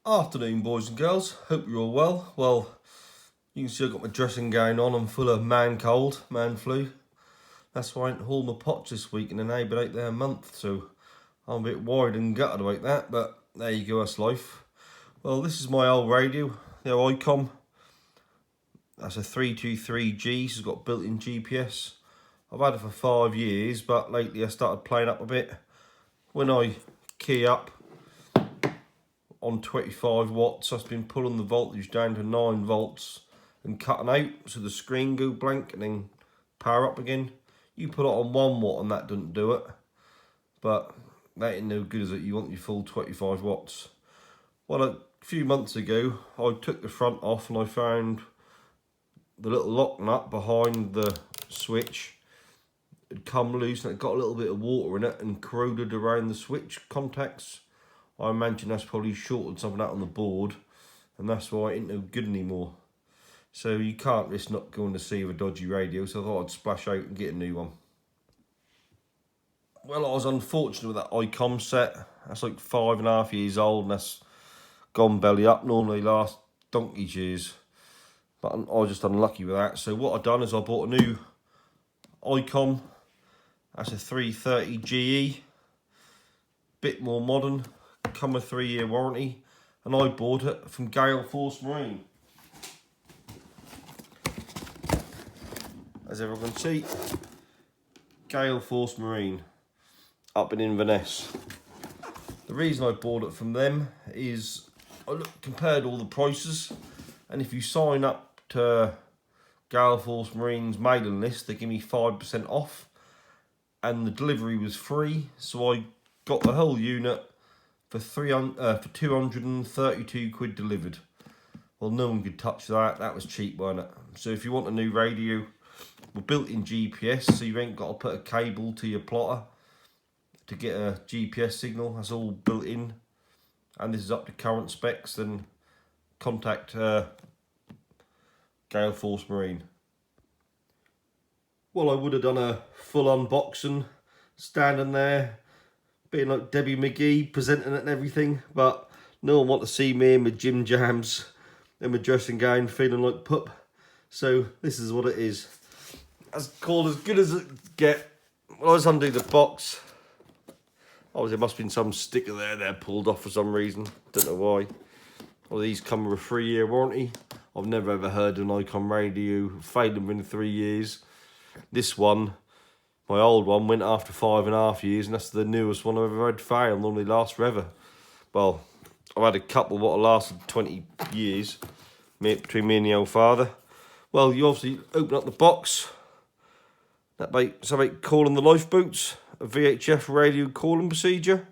Afternoon, boys and girls. Hope you're all well. Well, you can see I've got my dressing gown on. I'm full of man cold, man flu. That's why I ain't hauled my pots this week, and then they've been out there a month, so I'm a bit worried and gutted about that, but there you go, that's life. Well, this is my old radio, the Icom. That's a 323G, so it's got built-in GPS. I've had it for 5 years, but lately I started playing up a bit. When I key up on 25 watts, I've been pulling the voltage down to 9 volts and cutting out, so the screen go blank and then power up again. You put it on 1 watt and that doesn't do it, but that ain't no good, is it? You want your full 25 watts. Well, a few months ago, I took the front off and I found the little lock nut behind the switch had come loose and it got a little bit of water in it and corroded around the switch contacts. I imagine that's probably shorted something out on the board, and that's why it ain't no good anymore. So you can't risk not going to sea with a dodgy radio, so I thought I'd splash out and get a new one. Well, I was unfortunate with that Icom set. That's like 5.5 years old and that's gone belly up. Normally lasts donkey's years, but I was just unlucky with that. So what I've done is I bought a new Icom. That's a 330GE, bit more modern, come with 3-year warranty, and I bought it from Gale Force Marine. As everyone can see, Gale Force Marine up in Inverness. The reason I bought it from them is I compared all the prices, and if you sign up to Gale Force Marine's mailing list, they give me 5% off, and the delivery was free, so I got the whole unit for 232 quid delivered. Well, no one could touch that. That was cheap, wasn't it? So if you want a new radio with built-in GPS, so you ain't got to put a cable to your plotter to get a GPS signal, that's all built in, and this is up to current specs, then contact Gale Force Marine. Well, I would have done a full unboxing, standing there, being like Debbie McGee, presenting it and everything, but no one wanted to see me in my gym jams and my dressing gown feeling like pup. So this is what it is. That's called as good as it get. Well, I was undo the box. Oh, there must have been some sticker there pulled off for some reason. Don't know why. Well, these come with a 3-year warranty. I've never ever heard an Icom radio failing within 3 years. This one, my old one, went after 5.5 years, and that's the newest one I've ever had fail. Normally lasts forever. Well, I've had a couple what have lasted 20 years between me and the old father. Well, you obviously open up the box. It's about calling the lifeboats, a VHF radio calling procedure.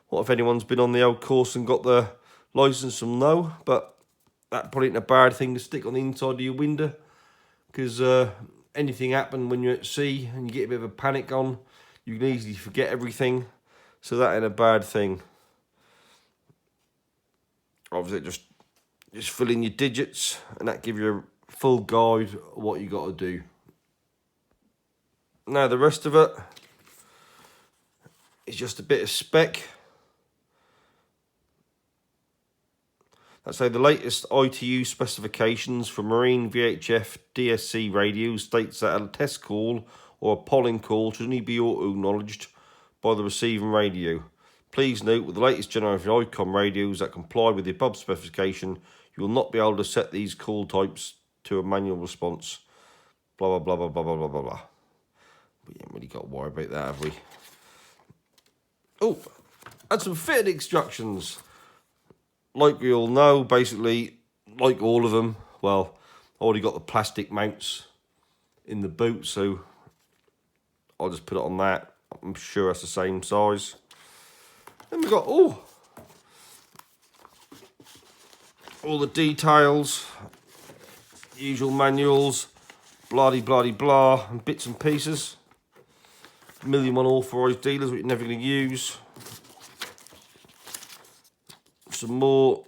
What if anyone's been on the old course and got the licence will know, but that probably ain't a bad thing to stick on the inside of your window, because anything happen when you're at sea and you get a bit of a panic on, you can easily forget everything, so that ain't a bad thing. Obviously just fill in your digits and that give you a full guide of what you got to do. Now the rest of it is just a bit of spec. Let's say the latest ITU specifications for marine VHF DSC radios states that a test call or a polling call should only be auto-acknowledged by the receiving radio. Please note, with the latest generation of Icom radios that comply with the above specification, you will not be able to set these call types to a manual response. Blah, blah, blah, blah, blah, blah, blah, blah. We ain't really got to worry about that, have we? Oh, and some fitting instructions. Like we all know, basically, like all of them, well, I already got the plastic mounts in the boot, so I'll just put it on that. I'm sure that's the same size. Then we got, all the details, usual manuals, blah, and bits and pieces. 1,000,001 authorised dealers, which you're never going to use. Some more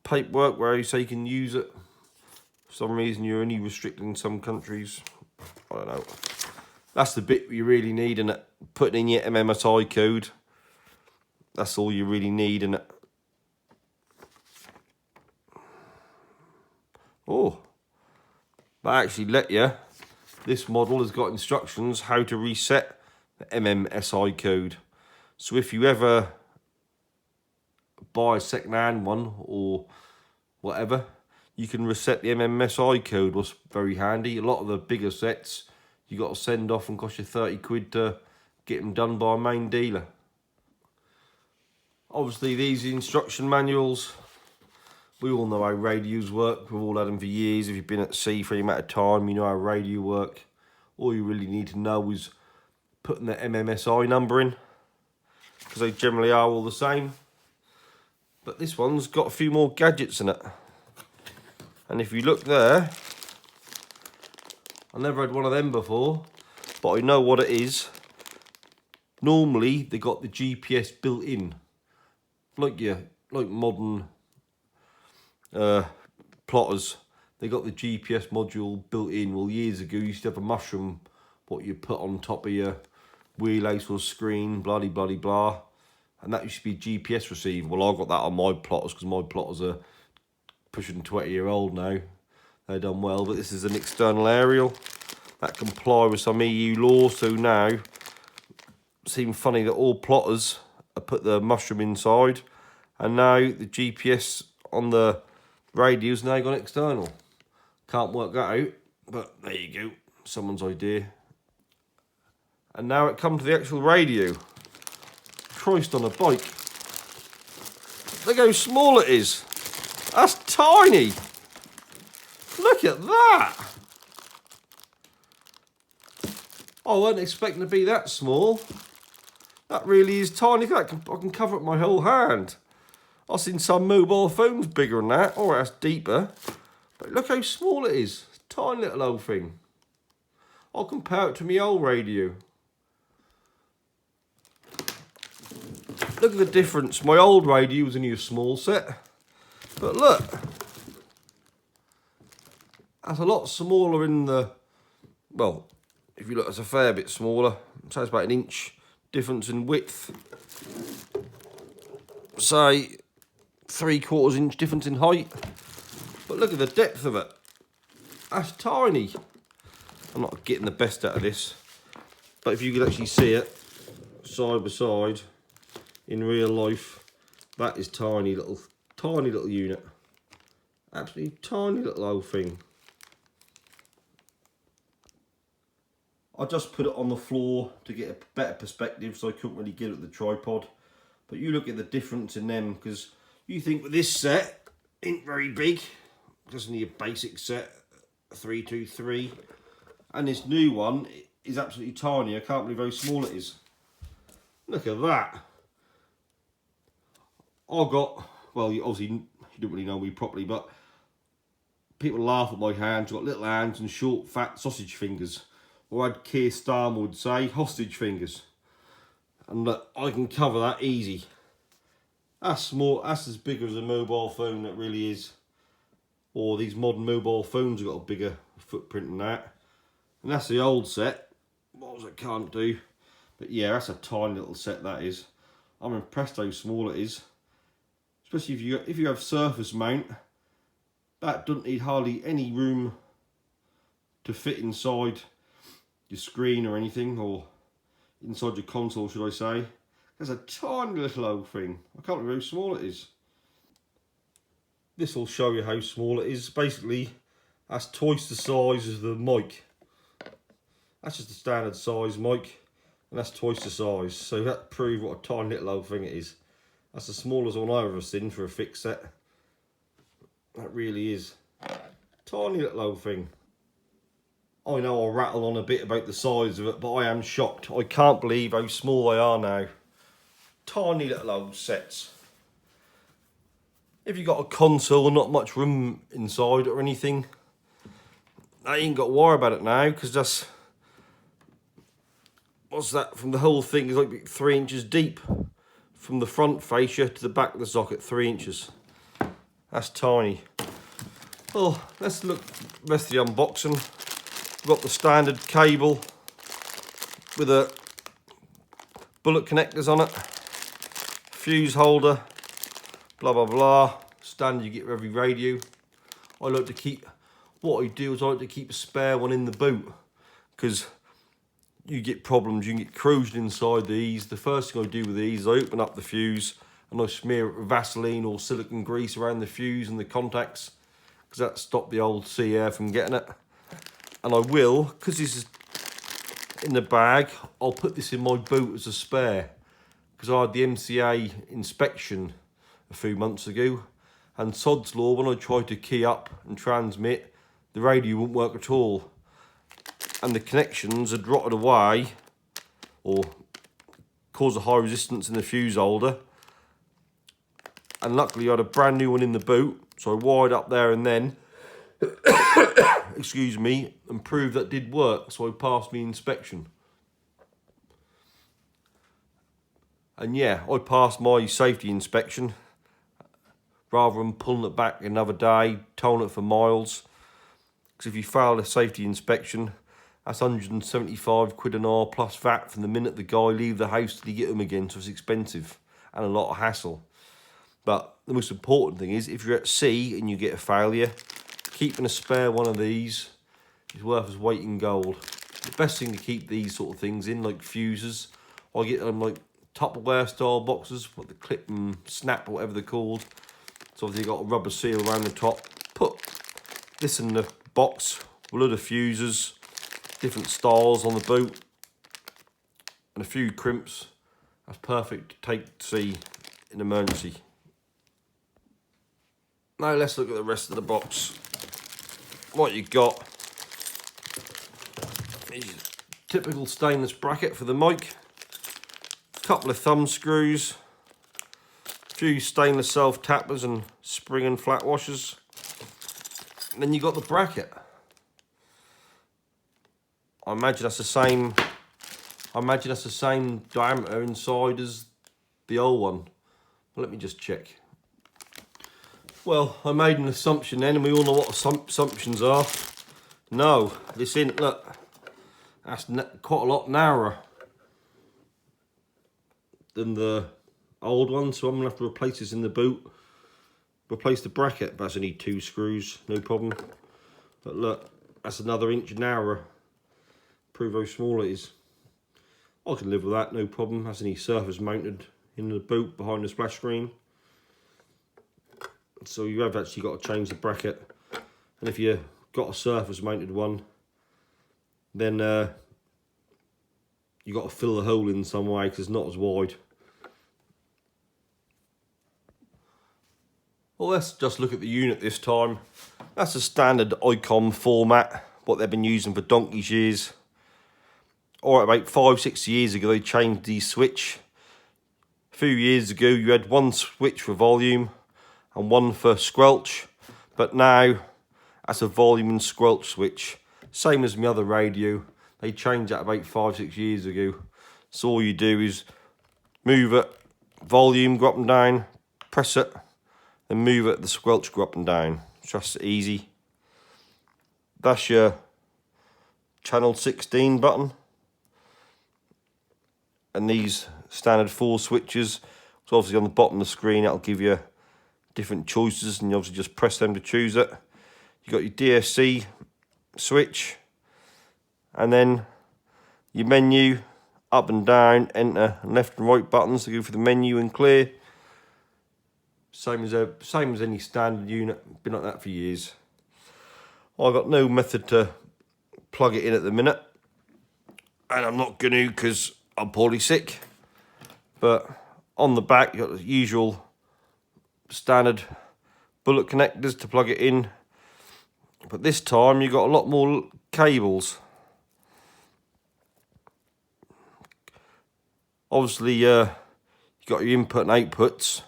paperwork where you say you can use it. For some reason you're only restricted in some countries. I don't know. That's the bit you really need, and putting in your MMSI code. That's all you really need, and Oh, they actually let you. This model has got instructions how to reset the MMSI code. So if you ever buy a second-hand one or whatever, you can reset the MMSI code. Was very handy. A lot of the bigger sets you got to send off and cost you 30 quid to get them done by a main dealer. Obviously these instruction manuals, we all know how radios work. We've all had them for years. If you've been at sea for any amount of time, you know how radio work. All you really need to know is putting the MMSI number in, because they generally are all the same. But this one's got a few more gadgets in it. And if you look there, I never had one of them before, but I know what it is. Normally they got the GPS built in, like modern plotters. They got the GPS module built in. Well, years ago you used to have a mushroom what you put on top of your wheelhouse or screen, blah blah blah blah, and that used to be GPS receiver. Well, I got that on my plotters because my plotters are pushing 20-year-old now. They've done well, but this is an external aerial that comply with some EU law. So now it seems funny that all plotters have put the mushroom inside, and now the GPS on the radio's now gone external. Can't work that out, but there you go, someone's idea. And now it comes to the actual radio. Christ on a bike. Look how small it is. That's tiny. Look at that. I wasn't expecting to be that small. That really is tiny. I can cover up my whole hand. I've seen some mobile phones bigger than that, or that's deeper. But look how small it is. It's a tiny little old thing. I'll compare it to my old radio. Look at the difference. My old radio was only a small set. But look. That's a lot smaller in the... Well, if you look, it's a fair bit smaller. So it's about an inch difference in width. Say 3/4 inch difference in height. But look at the depth of it. That's tiny. I'm not getting the best out of this. But if you could actually see it side by side in real life, that is tiny little unit. Absolutely tiny little old thing. I just put it on the floor to get a better perspective, so I couldn't really get it at the tripod. But you look at the difference in them, because you think with this set ain't very big, just need a basic set, 323, and this new one is absolutely tiny. I can't believe how small it is. Look at that. I got, well, obviously you don't really know me properly, but people laugh at my hands. I've got little hands and short fat sausage fingers, or I'd Keir Starmer would say hostage fingers. And look, I can cover that easy. That's small. That's as big as a mobile phone, that really is. Or these modern mobile phones have got a bigger footprint than that. And that's the old set. What was it can't do? But yeah, that's a tiny little set that is. I'm impressed how small it is. Especially if you have surface mount, that doesn't need hardly any room to fit inside your screen or anything, or inside your console, should I say. There's a tiny little old thing. I can't remember how small it is. This will show you how small it is. Basically, that's twice the size of the mic. That's just a standard size mic, and that's twice the size. So that proves what a tiny little old thing it is. That's the smallest one I've ever seen for a fixed set. That really is. Tiny little old thing. I know I'll rattle on a bit about the size of it, but I am shocked. I can't believe how small they are now. Tiny little old sets. If you've got a console and not much room inside or anything, I ain't got to worry about it now, because that's... What's that? From the whole thing is like 3 inches deep. From the front fascia to the back of the socket, 3 inches. That's tiny. Well, let's look at the rest of the unboxing. We've got the standard cable with the bullet connectors on it, fuse holder, blah blah blah, standard you get for every radio. I like to keep what I do is I like to keep a spare one in the boot, because you get problems. You can get corrosion inside these. The first thing I do with these is I open up the fuse and I smear it with Vaseline or silicone grease around the fuse and the contacts, because that stops the old sea air from getting it. And I will, because this is in the bag, I'll put this in my boot as a spare, because I had the MCA inspection a few months ago, and sod's law, when I tried to key up and transmit, the radio wouldn't work at all, and the connections had rotted away or caused a high resistance in the fuse holder. And luckily I had a brand new one in the boot, so I wired up there and then excuse me, and proved that did work, so I passed my inspection. And yeah, I passed my safety inspection rather than pulling it back another day, towing it for miles. Because if you fail a safety inspection, that's 175 quid an hour plus VAT from the minute the guy leaves the house till he get him again, so it's expensive and a lot of hassle. But the most important thing is, if you're at sea and you get a failure, keeping a spare one of these is worth its weight in gold. The best thing to keep these sort of things in, like fuses, I get them like Tupperware style boxes, what the clip and snap or whatever they're called. So obviously you've got a rubber seal around the top. Put this in the box with a load of fuses, different styles on the boot, and a few crimps. That's perfect to take to sea in emergency. Now let's look at the rest of the box. What you got is typical stainless bracket for the mic, a couple of thumb screws, a few stainless self tappers and spring and flat washers, and then you got the bracket. I imagine that's the same diameter inside as the old one. Well, let me just check. Well, I made an assumption then, and we all know what assumptions are. No, this isn't, look, that's quite a lot narrower than the old one, so I'm going to have to replace this in the boot. Replace the bracket, but that's only 2 screws, no problem. But look, that's another inch narrower. Prove how small it is. I can live with that, no problem. That's only surface mounted in the boot behind the splash screen. So you have actually got to change the bracket, and if you've got a surface mounted one, then you got to fill the hole in some way because it's not as wide. Well, let's just look at the unit this time. That's a standard Icom format, what they've been using for donkey's years. Or about 5-6 years ago they changed the switch. A few years ago you had one switch for volume and one for squelch, but now that's a volume and squelch switch, same as my other radio. They changed that about 5-6 years ago. So all you do is move it, volume, go up and down, press it, then move it, the squelch go up and down. It's just easy. That's your channel 16 button, and these standard 4 switches. So obviously on the bottom of the screen that'll give you different choices, and you obviously just press them to choose it. You got your DSC switch, and then your menu, up and down, enter, and left and right buttons to go for the menu and clear. Same as any standard unit, been like that for years. I've got no method to plug it in at the minute, and I'm not going to because I'm poorly sick. But on the back you got the usual standard bullet connectors to plug it in, but this time you got a lot more cables. Obviously you got your input and outputs.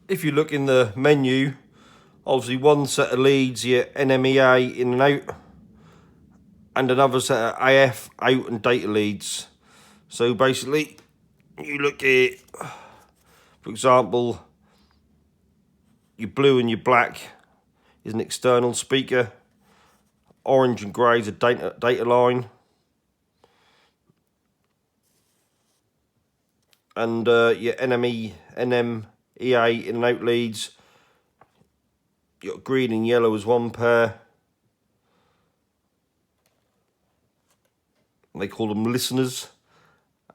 If you look in the menu, obviously one set of leads, your NMEA in and out, and another set of AF out and data leads. So basically you look at, for example, your blue and your black is an external speaker, orange and grey is a data line, and your NMEA in and out leads, You got green and yellow as one pair. They call them listeners.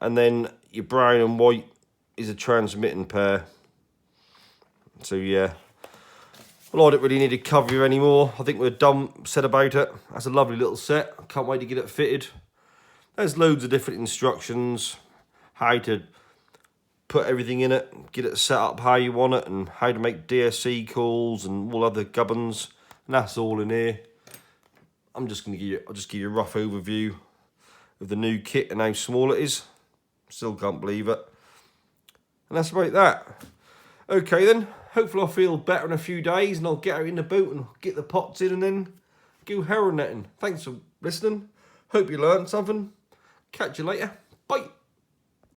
And then your brown and white is a transmitting pair. So yeah. Well, I don't really need to cover you anymore. I think we're done, said about it. That's a lovely little set. I can't wait to get it fitted. There's loads of different instructions. How to put everything in it, get it set up how you want it, and how to make DSC calls and all other gubbins. And that's all in here. I'll just give you a rough overview of the new kit and how small it is. Still can't believe it. And that's about that. Okay then, hopefully I'll feel better in a few days and I'll get out in the boat and get the pots in and then go herring netting. Thanks for listening. Hope you learned something. Catch you later. Bye.